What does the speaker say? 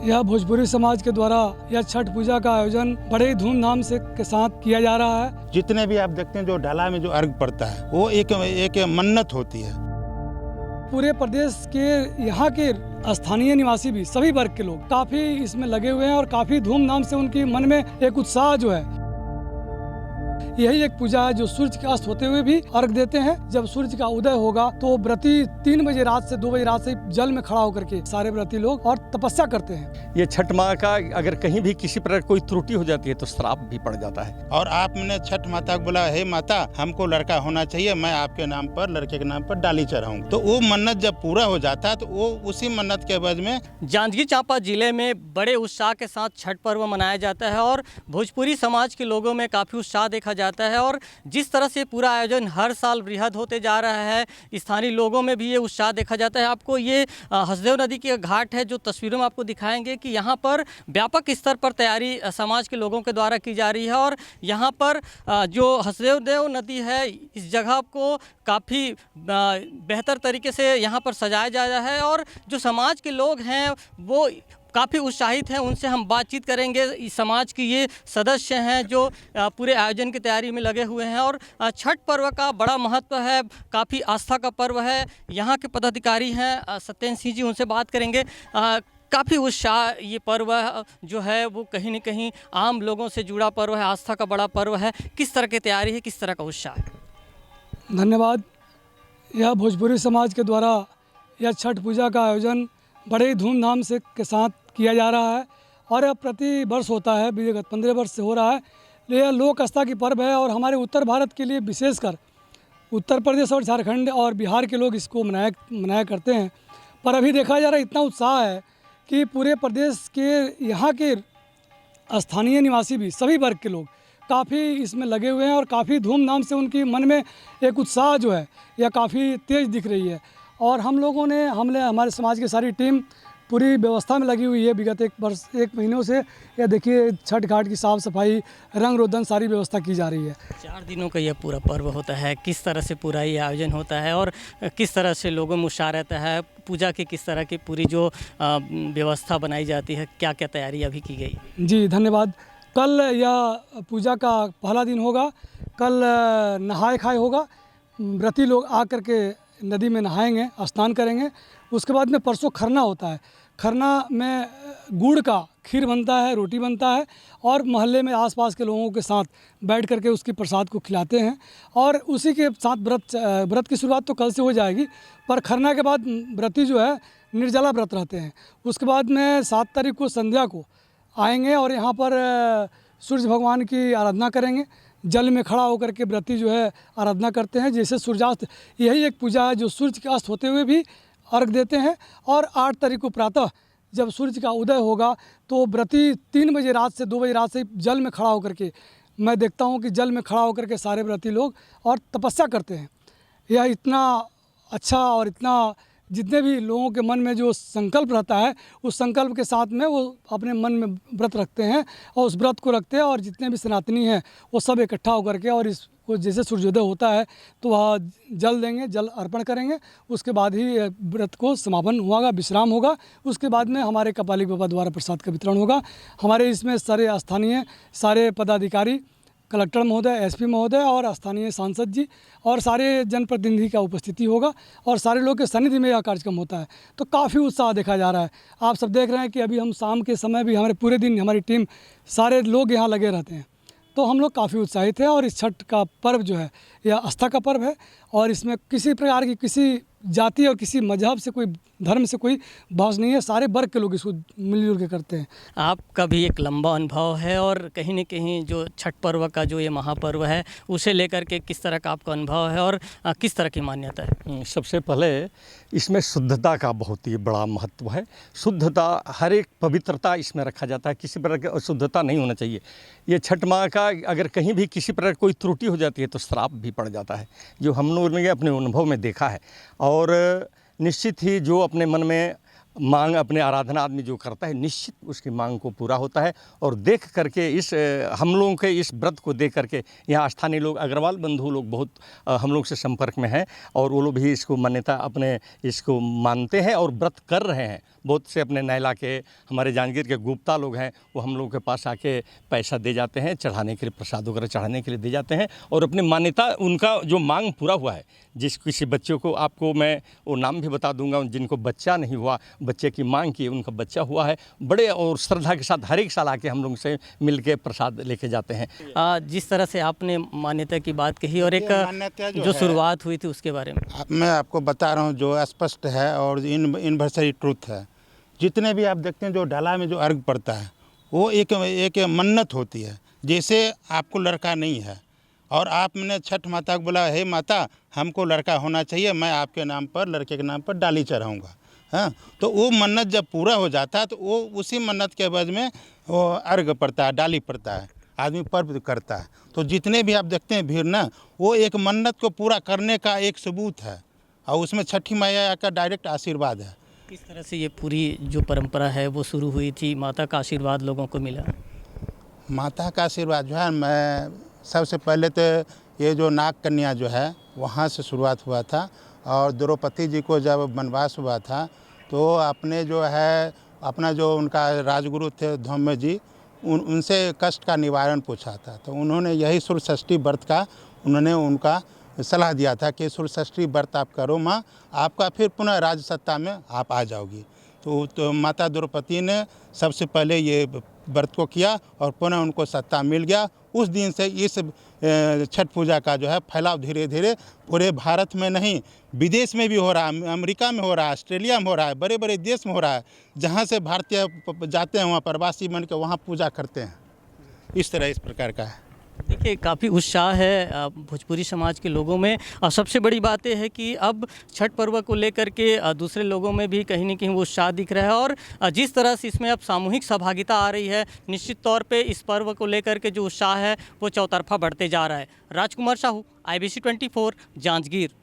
यह भोजपुरी समाज के द्वारा यह छठ पूजा का आयोजन बड़े ही धूमधाम से के साथ किया जा रहा है। जितने भी आप देखते हैं जो ढाला में जो अर्घ पड़ता है वो एक मन्नत होती है। पूरे प्रदेश के यहाँ के स्थानीय निवासी भी सभी वर्ग के लोग काफी इसमें लगे हुए हैं और काफी धूमधाम से उनकी मन में एक उत्साह जो है। यही एक पूजा है जो सूर्य के अस्त होते हुए भी अर्घ देते हैं। जब सूर्य का उदय होगा तो व्रती 3 बजे रात से 2 बजे रात से जल में खड़ा होकर के सारे व्रती लोग और तपस्या करते हैं। ये छठ माँ का अगर कहीं भी किसी प्रकार कोई त्रुटि हो जाती है तो श्राप भी पड़ जाता है। और आपने छठ माता को बोला, हे माता हमको लड़का होना चाहिए, मैं आपके नाम पर लड़के के नाम पर डाली चढ़ाऊंगा। तो वो मन्नत जब पूरा हो जाता है तो वो उसी मन्नत के बाद में जांजगीर चांपा जिले में बड़े उत्साह के साथ छठ पर्व मनाया जाता है और भोजपुरी समाज के लोगों में काफ़ी उत्साह देखा जाता है। और जिस तरह से पूरा आयोजन हर साल बृहद होते जा रहा है, स्थानीय लोगों में भी ये उत्साह देखा जाता है। आपको ये हसदेव नदी के घाट है जो तस्वीरों में आपको दिखाएंगे कि यहाँ पर व्यापक स्तर पर तैयारी समाज के लोगों के द्वारा की जा रही है। और यहाँ पर जो हसदेव नदी है इस जगह को काफ़ी बेहतर तरीके से यहाँ पर सजाया जा रहा है और जो समाज के लोग हैं वो काफ़ी उत्साहित हैं। उनसे हम बातचीत करेंगे। इस समाज की ये सदस्य हैं जो पूरे आयोजन की तैयारी में लगे हुए हैं। और छठ पर्व का बड़ा महत्व है, काफ़ी आस्था का पर्व है। यहाँ के पदाधिकारी हैं सत्येंद्र सिंह जी, उनसे बात करेंगे। काफ़ी उत्साह ये पर्व जो है वो कहीं न कहीं आम लोगों से जुड़ा पर्व है, आस्था का बड़ा पर्व है। किस तरह की तैयारी है, किस तरह का उत्साह है? धन्यवाद। यह भोजपुरी समाज के द्वारा यह छठ पूजा का आयोजन बड़े ही धूमधाम से के साथ किया जा रहा है और यह प्रति वर्ष होता है। विगत 15 वर्ष से हो रहा है। यह लोक आस्था की पर्व है और हमारे उत्तर भारत के लिए विशेषकर उत्तर प्रदेश और झारखंड और बिहार के लोग इसको मनाया करते हैं। पर अभी देखा जा रहा है इतना उत्साह है कि पूरे प्रदेश के यहाँ के स्थानीय निवासी भी सभी वर्ग के लोग काफ़ी इसमें लगे हुए हैं और काफ़ी धूमधाम से उनकी मन में एक उत्साह जो है यह काफ़ी तेज़ दिख रही है। और हम लोगों ने हमारे समाज की सारी टीम पूरी व्यवस्था में लगी हुई है विगत 1 महीनों से। यह देखिए छठ घाट की साफ़ सफाई, रंग रोदन सारी व्यवस्था की जा रही है। 4 दिनों का यह पूरा पर्व होता है। किस तरह से पूरा ये आयोजन होता है और किस तरह से लोगों में उत्साह रहता है? पूजा की किस तरह की पूरी जो व्यवस्था बनाई जाती है, क्या क्या तैयारी अभी की गई? जी धन्यवाद। कल यह पूजा का पहला दिन होगा। कल नहाए खाए होगा। व्रती लोग आकर के नदी में नहाएंगे, स्नान करेंगे। उसके बाद में परसों खरना होता है। खरना में गुड़ का खीर बनता है, रोटी बनता है और मोहल्ले में आसपास के लोगों के साथ बैठ करके उसकी प्रसाद को खिलाते हैं। और उसी के साथ व्रत की शुरुआत तो कल से हो जाएगी, पर खरना के बाद व्रती जो है निर्जला व्रत रहते हैं। उसके बाद में 7 तारीख को संध्या को आएंगे और यहाँ पर सूर्य भगवान की आराधना करेंगे। जल में खड़ा होकर के व्रती जो है आराधना करते हैं जैसे सूर्यास्त। यही एक पूजा है जो सूर्य के अस्त होते हुए भी अर्घ देते हैं। और 8 तारीख को प्रातः जब सूर्य का उदय होगा तो व्रती 3 बजे रात से 2 बजे रात से जल में खड़ा होकर के, मैं देखता हूँ कि जल में खड़ा होकर के सारे व्रती लोग और तपस्या करते हैं। यह इतना अच्छा और इतना जितने भी लोगों के मन में जो संकल्प रहता है उस संकल्प के साथ में वो अपने मन में व्रत रखते हैं और उस व्रत को रखते हैं। और जितने भी सनातनी हैं वो सब इकट्ठा होकर के और इसको जैसे सूर्योदय होता है तो वह जल देंगे, जल अर्पण करेंगे। उसके बाद ही व्रत को समापन होगा, विश्राम होगा। उसके बाद में हमारे कपालिक बाबा द्वारा प्रसाद का वितरण होगा। हमारे इसमें सारे स्थानीय सारे पदाधिकारी, कलेक्टर महोदय, एसपी महोदय और स्थानीय सांसद जी और सारे जनप्रतिनिधि का उपस्थिति होगा और सारे लोग के सानिध्य में यह कार्यक्रम होता है। तो काफ़ी उत्साह देखा जा रहा है। आप सब देख रहे हैं कि अभी हम शाम के समय भी हमारे पूरे दिन हमारी टीम सारे लोग यहाँ लगे रहते हैं। तो हम लोग काफ़ी उत्साहित हैं। और इस छठ का पर्व जो है यह आस्था का पर्व है और इसमें किसी प्रकार की किसी जाति और किसी मजहब से, कोई धर्म से कोई बहस नहीं है। सारे वर्ग के लोग इसको मिलजुल के करते हैं। आपका भी एक लंबा अनुभव है और कहीं न कहीं जो छठ पर्व का जो ये महापर्व है उसे लेकर के किस तरह का आपका अनुभव है और किस तरह की मान्यता है? सबसे पहले इसमें शुद्धता का बहुत ही बड़ा महत्व है। शुद्धता, हर एक पवित्रता इसमें रखा जाता है। किसी प्रकार की अशुद्धता नहीं होना चाहिए। ये छठ माँ का अगर कहीं भी किसी प्रकार कोई त्रुटि हो जाती है तो श्राप भी पड़ जाता है, जो हम लोगों ने अपने अनुभव में देखा है। और निश्चित ही जो अपने मन में मांग, अपने आराधना आदमी जो करता है, निश्चित उसकी मांग को पूरा होता है। और देख करके इस हम लोगों के इस व्रत को देख करके यहाँ स्थानीय लोग, अग्रवाल बंधु लोग बहुत हम लोग से संपर्क में हैं और वो लोग भी इसको मान्यता अपने इसको मानते हैं और व्रत कर रहे हैं। बहुत से अपने नैला के, हमारे जांजगीर के गुप्ता लोग हैं, वो हम लोगों के पास आके पैसा दे जाते हैं, चढ़ाने के लिए, प्रसाद वगैरह चढ़ाने के लिए दे जाते हैं। और अपनी मान्यता, उनका जो मांग पूरा हुआ है, जिस किसी बच्चों को, आपको मैं वो नाम भी बता दूंगा, जिनको बच्चा नहीं हुआ, बच्चे की मांग की, उनका बच्चा हुआ है, बड़े और श्रद्धा के साथ हर एक साल आके हम लोग से मिल के प्रसाद लेके जाते हैं। जिस तरह से आपने मान्यता की बात कही और एक मान्यता जो शुरुआत हुई थी उसके बारे में मैं आपको बता रहा हूँ, जो स्पष्ट है और यूनिवर्सल ट्रूथ है। जितने भी आप देखते हैं जो डाला में जो अर्घ पड़ता है, वो एक मन्नत होती है। जैसे आपको लड़का नहीं है और आपने छठ माता को बोला, हे माता हमको लड़का होना चाहिए, मैं आपके नाम पर, लड़के के नाम पर डाली चढ़ाऊँगा। हाँ, तो वो मन्नत जब पूरा हो जाता है तो वो उसी मन्नत के एवज में वो अर्घ पड़ता है, डाली पड़ता है, आदमी पर्व करता है। तो जितने भी आप देखते हैं भीड़ ना, वो एक मन्नत को पूरा करने का एक सबूत है और उसमें छठी मैया का डायरेक्ट आशीर्वाद है। किस तरह से ये पूरी जो परंपरा है वो शुरू हुई थी, माता का आशीर्वाद लोगों को मिला? माता का आशीर्वाद जो है, मैं सबसे पहले तो ये जो नाग कन्या जो है वहाँ से शुरुआत हुआ था। और द्रौपदी जी को जब वनवास हुआ था तो अपने जो है, अपना जो उनका राजगुरु थे धौम्य जी, उनसे कष्ट का निवारण पूछा था। तो उन्होंने यही सूर्यषष्ठी व्रत का उन्होंने उनका सलाह दिया था कि सूर्यषष्ठी व्रत आप करो माँ, आपका फिर पुनः राज सत्ता में आप आ जाओगी। तो माता द्रौपदी ने सबसे पहले ये व्रत को किया और पुनः उनको सत्ता मिल गया। उस दिन से इस छठ पूजा का जो है फैलाव धीरे धीरे पूरे भारत में नहीं, विदेश में भी हो रहा है, अमेरिका में हो रहा है, ऑस्ट्रेलिया में हो रहा है, बड़े बड़े देश में हो रहा है। जहाँ से भारतीय जाते हैं वहाँ प्रवासी बन के वहाँ पूजा करते हैं। इस तरह इस प्रकार का है। देखिए, काफ़ी उत्साह है भोजपुरी समाज के लोगों में। और सबसे बड़ी बात यह है कि अब छठ पर्व को लेकर के दूसरे लोगों में भी कहीं न कहीं वो उत्साह दिख रहा है। और जिस तरह से इसमें अब सामूहिक सहभागिता आ रही है, निश्चित तौर पे इस पर्व को लेकर के जो उत्साह है वो चौतरफा बढ़ते जा रहा है। राजकुमार साहू, IBC 24, जांजगीर।